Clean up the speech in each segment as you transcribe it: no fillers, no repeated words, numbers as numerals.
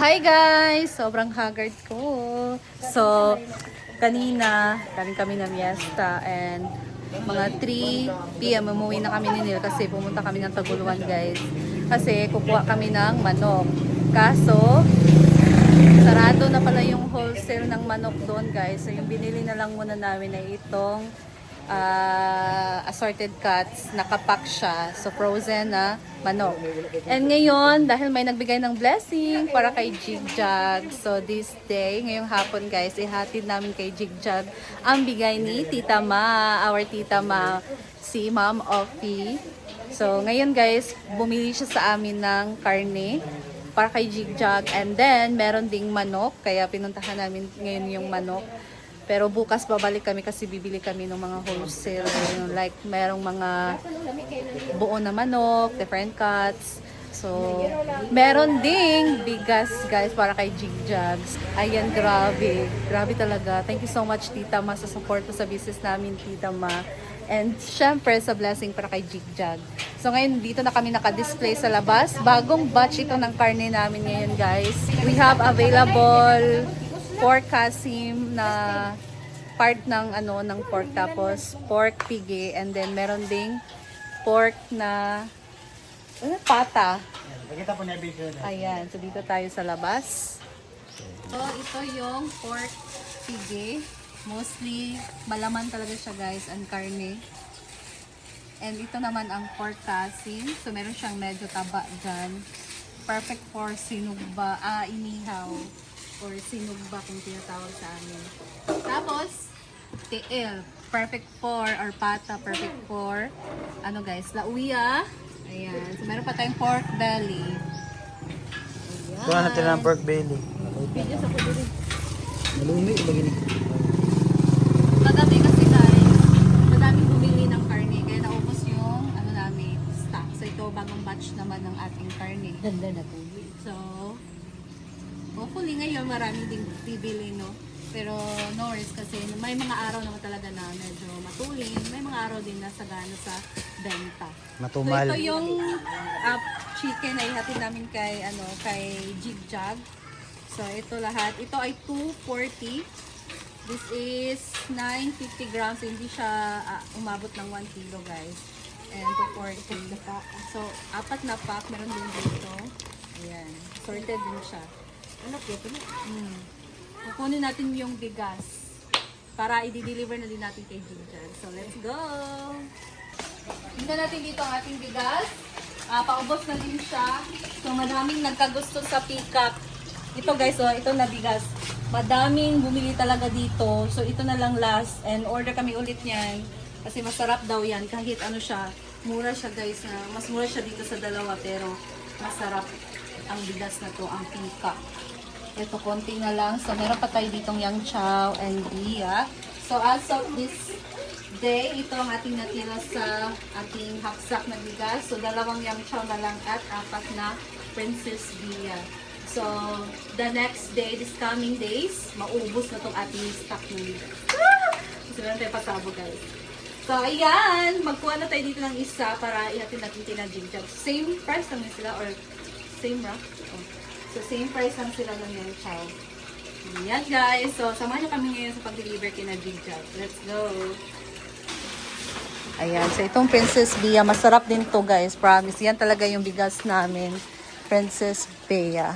Hi guys! Sobrang haggard ko. So, kanina, galing kami na Miesta and mga 3 p.m. umuwi na kami ni Neil kasi pumunta kami ng Taguluan guys. Kasi kukuha kami ng manok. Kaso, sarado na pala yung wholesale ng manok doon guys. So, yung binili na lang muna namin ay itong assorted cuts, nakapack siya. So, frozen na manok. And ngayon, dahil may nagbigay ng blessing para kay Jigjag. So, this day, ngayong hapon guys, ihatid namin kay Jigjag ang bigay ni Tita Ma, our Tita Ma, si Ma'am Offie. So, ngayon guys, bumili siya sa amin ng karne para kay Jigjag. And then, meron ding manok. Kaya pinuntahan namin ngayon yung manok. Pero bukas babalik kami kasi bibili kami ng mga wholesale. Like, merong mga buo na manok, different cuts. So, meron ding bigas guys para kay Jigjags. Ayan, grabe. Grabe talaga. Thank you so much Tita Ma sa support mo sa business namin, Tita Ma. And syempre sa blessing para kay Jigjag. So ngayon dito na kami naka-display sa labas. Bagong batch ito ng karne namin ngayon guys. We have available pork kasim na part ng ng pork, tapos pork pigi, and then meron ding pork na pata. Ayan, so dito tayo sa labas. So ito yung pork pigi. Mostly malaman talaga siya guys, and karne. And ito naman ang pork kasim. So meron siyang medyo taba dyan. Perfect for sinugba, inihaw. Or sinugba kung tinatawag sa amin. Tapos, tiil. Perfect for, or pata, perfect for, guys, lauya. Ayan. So, meron pa tayong pork belly. Ayan. Kuha natin ang pork belly. Video sa kulo rin. Malumi, bagay. Kagabi kasi guys, madaming bumili ng karne. Kaya naubos yung, namin, stock. So, ito, bagong batch naman ng ating karne. Ganda na po. So, hopefully ngayon marami ding bibili, no? Pero no worries kasi may mga araw naman talaga na medyo matulin. May mga araw din na sagana sa benta. Matumal. So ito yung chicken ay hatid namin kay kay Jigjag. So ito lahat. Ito ay 240. This is 950 grams. So, hindi siya umabot ng 1 kilo guys. And 240. So 4 na pack meron din dito. Ayan. Sorted din siya. Ano po ito? Kukunin natin yung bigas para i-deliver na din natin kay Jigjag. So, let's go! Tingnan natin dito ang ating bigas. Paubos na din siya. So, madaming nagkagusto sa peacock. Ito guys, ito na bigas. Madaming bumili talaga dito. So, ito na lang last. And order kami ulit niyan. Kasi masarap daw yan. Kahit siya, mura siya guys. Mas mura siya dito sa dalawa. Pero, masarap ang bigas na to, ang peacock. Ito, konti na lang. So, meron pa tayo ditong yang chow and bia. So, as of this day, ito ang ating natira sa ating haksak na bigas. So, 2 yang chow na lang at 4 na princess bia. So, the next day, this coming days, maubos na itong ating stock ng bigas. So, meron tayo pasabo, guys. So, ayan. Magkuha na tayo dito ng isa para ihatid natin kina Jigjag. Same price lang sila or same ra? Oh. So, same price lang sila ng yung chow. Yan guys. So, samahan nyo kami ngayon sa pag-deliver kina Jigjag. Let's go! Ayan. So, itong Princess Bia. Masarap din to guys. Promise. Yan talaga yung bigas namin. Princess Bia.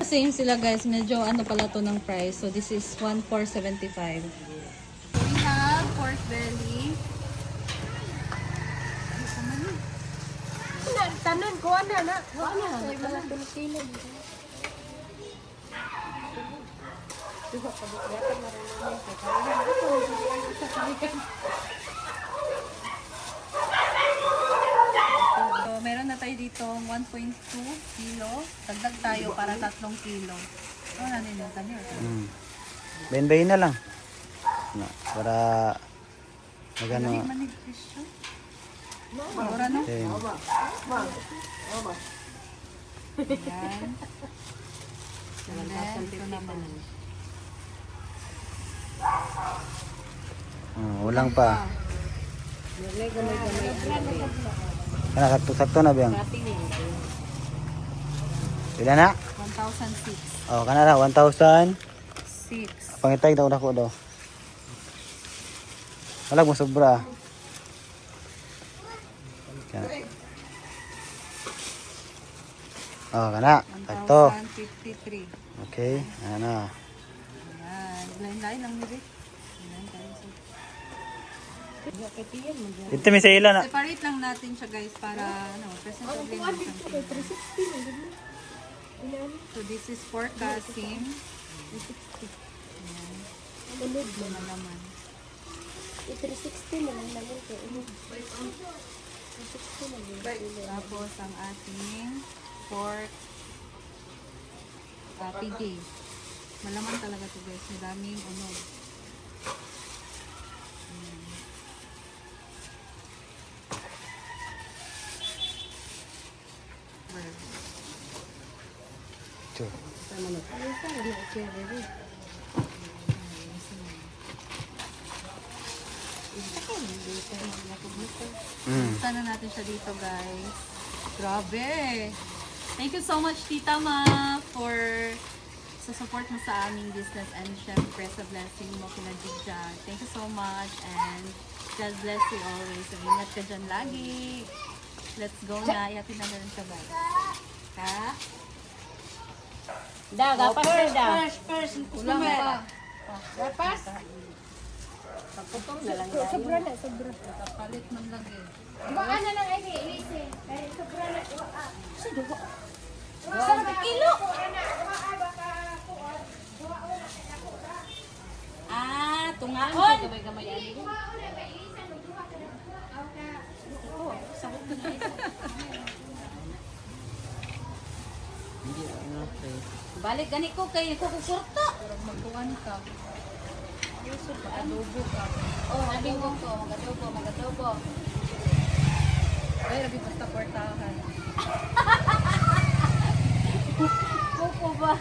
Same sila guys. Medyo pala to ng price. So, this is 1,475. So, we have pork belly. Tanan ko na. Wala na Pilipino. So, meron na tayo dito 1.2 kilo. Dagdag tayo para 3 kilo. Ano na nila? Bayin-bayin na lang. Para magano. Manipis siya. Mura no? Okay. Ayan. And then, ito naman. Walang pa. Gamay-gamay. Kana sakto-sakto na biyang. Dating eh. Pila na? 1,006. Oh, kana na 1,000. 6. Pangitay daw nako daw. Wala mo sobra. Kana. Oh, kana. Sakto. 1,053. Okay, ano. Ayan. Lain-lain lang nito. Ito may sa ila na. Separate lang natin siya guys para ano, presentable na something. So this is pork casing. Ayan. Tulog na naman. 360 na lang naman ko. Tapos ang ating pork pigi. Malaman talaga to guys. Madaming ano. Sure. Sana natin siya dito guys. Grabe! Thank you so much Tita Ma for sa support mo sa aming business and syempre sa blessing mo kina Jigjag. Thank you so much and God bless you always. So, ingat ka dyan lagi. Let's go na. Iyatin na rin siya guys. Ha? Da, gapas na da. First. Ulang pa. Gapas. Pagputong na lang tayo. Sobra na, sobra. Kapalit man lang eh. Duwaan na lang ay Elise. Kaya sobra na. Sa duwa. Sa kilo. Ah, tungaon. Gamay-gamay yan. Balik gani ko kay kukurta. Magkuhan ka. Adobo ka. Oh, adobo ko, magadobo. Ay, rabi basta kwartahan. Kuko ba?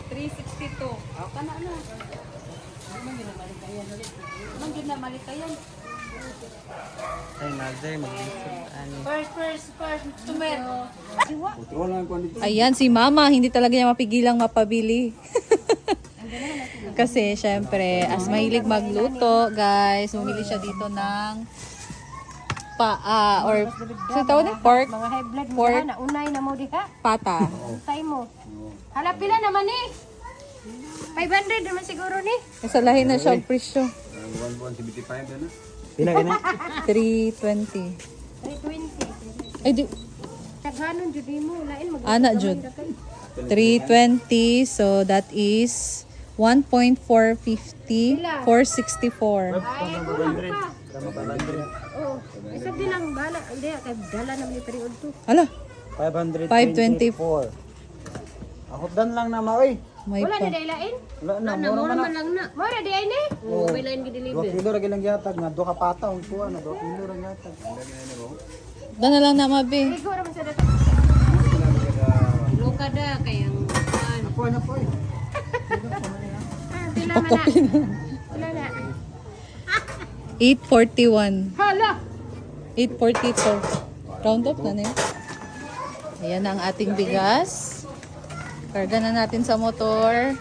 362. Oh, kana na. Naman yun na malikayan ulit. Naman yun na malikayan. Ay, mother, mag-isip. First, tumer. Siwa. Ayan, si Mama, hindi talaga niya mapigilang mapabili. Kasi, syempre, as mahilig magluto, guys, bumili siya dito ng or, sa tawag na, pork, Mga high blood mo Pork. na unay na mo diha. pata. Tay mo. Hala pila naman ni. 500 naman siguro ni. Sa lahi na siya ang presyo. Pila kina? 320. 320. Ay, di, Taghanon jud mo lain mag. ana, Jud. 320, so that is 1.450, 464. Ay, kulang pa. Oh, isab din lang bala. Hindi kay dala na may period to. Ala, 524. Ako dan lang na maoy. may Wala pa. na dailain? Wala na, Na mura mura man man na. lang na. Mura di ay ni. Oh, may lain 2 gideliver. kilo ra gilang yatag nga 2 ka pata ang kuha na 2 kilo ra yatag. Dana lang na mabi. Siguro man sa data. Luka da kayang kuan. Kuha na po eh. Ah, pila man na. Wala na. 841. Hala. 842. Round up na niya. Ayan ang ating bigas. Karga na natin sa motor.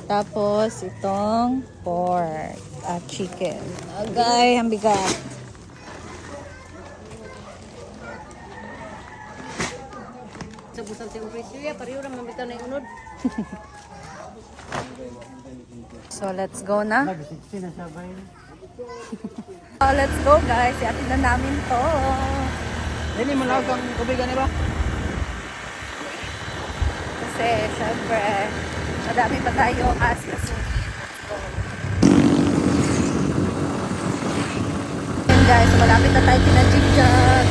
Tapos itong pork at chicken. Agay, ang bigat. Sa busang sa presyo ya, pareho ra man bitaw na unod. So let's go na. Nag-60 na siya ba yun? So let's go guys. Iatid na namin to. Dili mo lang ang tubig ani ba? Kasi syempre, madami pa tayo asikasuhin. Ayan guys, malapit na tayo kina Jigjag.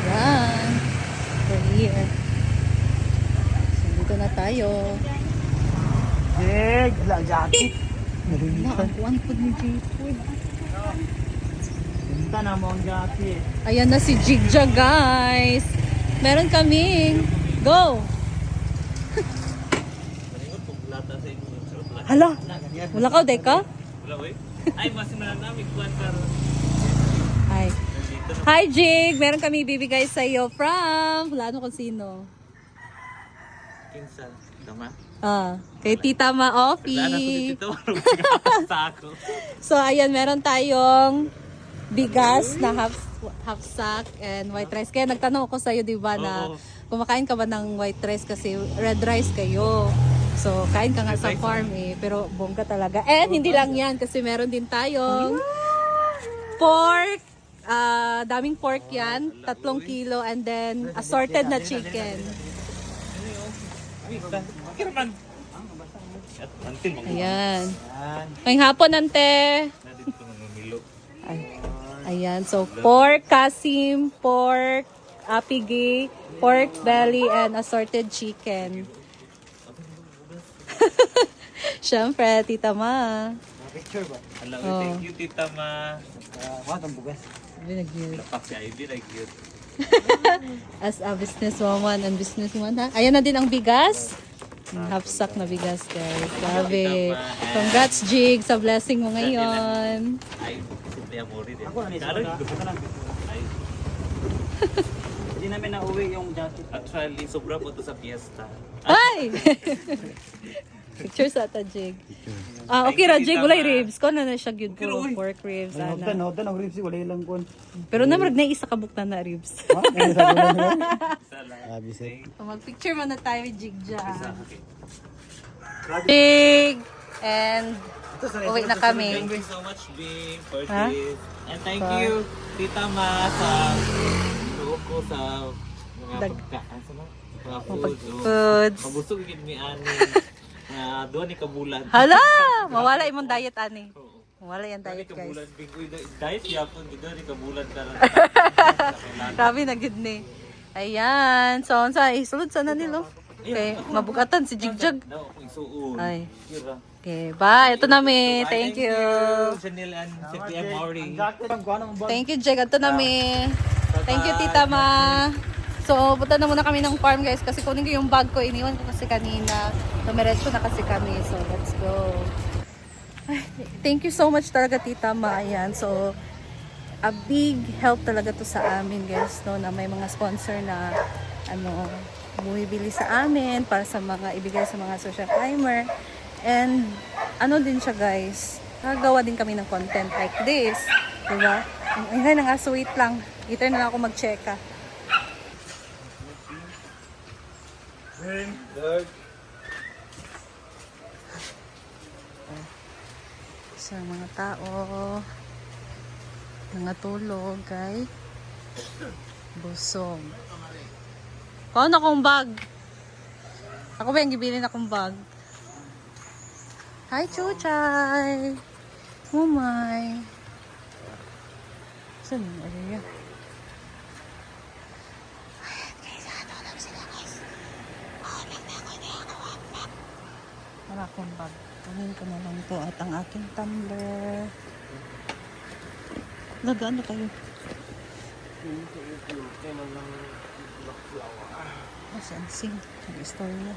Yan. We're here. So, dito na tayo. Jig, ala jacket. Naakuan po ni J-Food. Punta na mo ang gati. Ayan na si Jigja, guys. Meron kaming go. Hala, wala ka, Deka? Ay, mas na namin kuwan karon. Hi. Hi, Jig. Meron kami ibibigay sa iyo from, wala ano kung sino. Kinsa, tama? Kay Tita Ma Wala na Offie. dito sa ako. So, ayan, meron tayong bigas na half sack and white rice. Kaya nagtanong ako sa'yo, di ba, na Oo. kumakain ka ba ng white rice kasi red rice kayo. So, kain ka nga sa farm eh. Pero bongga talaga. And hindi lang yan kasi meron din tayong pork. Daming pork yan. 3 kilo and then assorted na chicken. Kiraman. At until mga Ayan. Ngayong hapon, ante. na dito mga milo. Ayan. So, pork kasim, pork apigi, pork belly, and assorted chicken. Siyempre, Tita Ma. Picture ba? Hello, Oh. thank you Tita Ma. What ang bugas? Lapak si Ivy like you. As a businesswoman and businesswoman, ha? Ayan na din ang bigas. Half sack na bigas, guys. Grabe. Congrats, Jig, sa blessing mo ngayon. Ay, simple amore din. Ako na ni Karon, ay, Hindi namin nauwi yung jacket. actually, sobra po to sa fiesta. Ay! Picture sa ata, Jig. Okay ra, Jig. Walay ribs. Ko na siya good po. Pork ribs. Ay, Ana. hagdan ang ribs wala ilang kon. Pero namrag na isa kabuktan na ribs. Ha? Ano sa gulo? Sala. Sabi sa. Mag-picture muna tayo with Jig dyan. Okay. Jig! And uwi na kami. Thank you so much, Bing, for Ha? this. And thank you, Tita Ma, sa loob ko sa mga pagkaan. Sa mga food. Foods. Mabusog yun mi ani. Doon ni kabulan. Hala! Mawala imong diet, ani. Mawala yung Doon ni diet, kabulan, guys. Bing. Uy, diet yapon. Doon ni kabulan ka lang. Grabe na good ni. Ayan. So, sa isulod sana nilo. Okay, mabugatan si Jigjag. Daw ako isuon. Ay. Kira. Okay, bye. Ito nami. Thank you. Chanel and Cynthia Maury. Jacket ang kuha ng bag. Thank you, Jig. Ito nami. Thank you, Tita Ma. So, punta na muna kami ng farm, guys. Kasi kunin ko yung bag ko. Iniwan ko kasi kanina. Tumiretso na kasi kami. So, let's go. Ay, thank you so much talaga, Tita Ma. Ayan. So, a big help talaga to sa amin, guys. No? Na may mga sponsor na bumibili sa amin para sa mga ibigay sa mga social climber. And ano din siya, guys, nagawa din kami ng content like this, diba? Ay na nga, so wait lang, ito na lang ako mag-checka. Sa mga tao mga tulog kay busog. Paano akong bag? Ako ba yung gibilin akong bag? Hi, Chuchay! Oh my! Saan yung area? Ayan guys, hanap sila guys. Wala akong bag. Kunin ko na lang to at ang aking tumbler. Nagano kayo? Saan sing? Ang istorya.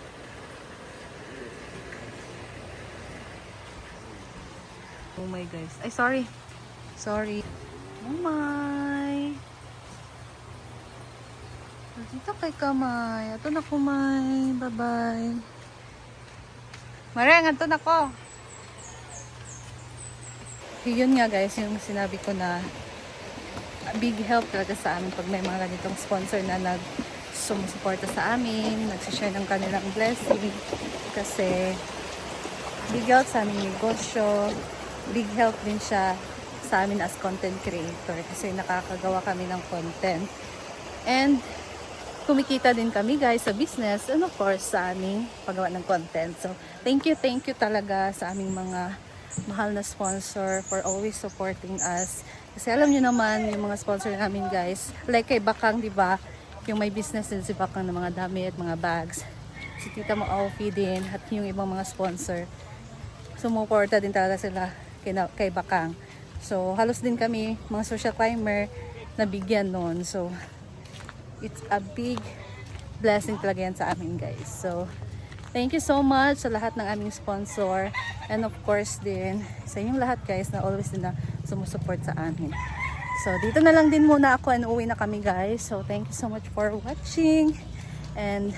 Oh my guys. Ay, sorry. Sorry. Oh my. Dito kay Kamay. Ato na kumay. Bye-bye. Mareng, ato na ko. Yun nga guys, yung sinabi ko na big help talaga sa amin pag may mga ganitong sponsor na sumusuporta sa amin, nagsishare ng kanilang blessing. Kasi big help sa aming negosyo, big help din siya sa amin as content creator kasi nakakagawa kami ng content. And kumikita din kami guys sa business and of course sa aming paggawa ng content. So thank you talaga sa aming mga mahal na sponsor for always supporting us. Kasi alam niyo naman yung mga sponsor namin guys, like kay Bakang, di ba? Yung may business din si Bakang ng mga damit, mga bags. Si Tita Mo Offie din at yung ibang mga sponsor. Sumuporta din talaga sila kay Bakang So, halos din kami, mga social climber, nabigyan nun. So, it's a big blessing talaga yan sa amin, guys. So, thank you so much sa lahat ng aming sponsor. And of course din, sa inyong lahat, guys, na always din na sumusupport sa amin. So, dito na lang din muna ako and uwi na kami, guys. So, thank you so much for watching. And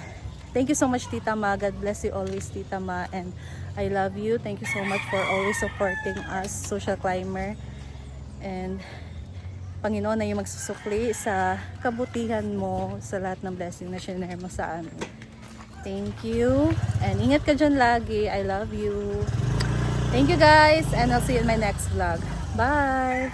thank you so much, Tita Ma. God bless you always, Tita Ma. And I love you. Thank you so much for always supporting us, social climber. And Panginoon na yung magsusukli sa kabutihan mo sa lahat ng blessing na share mo sa amin. Thank you. And ingat ka dyan lagi. I love you. Thank you, guys. And I'll see you in my next vlog. Bye!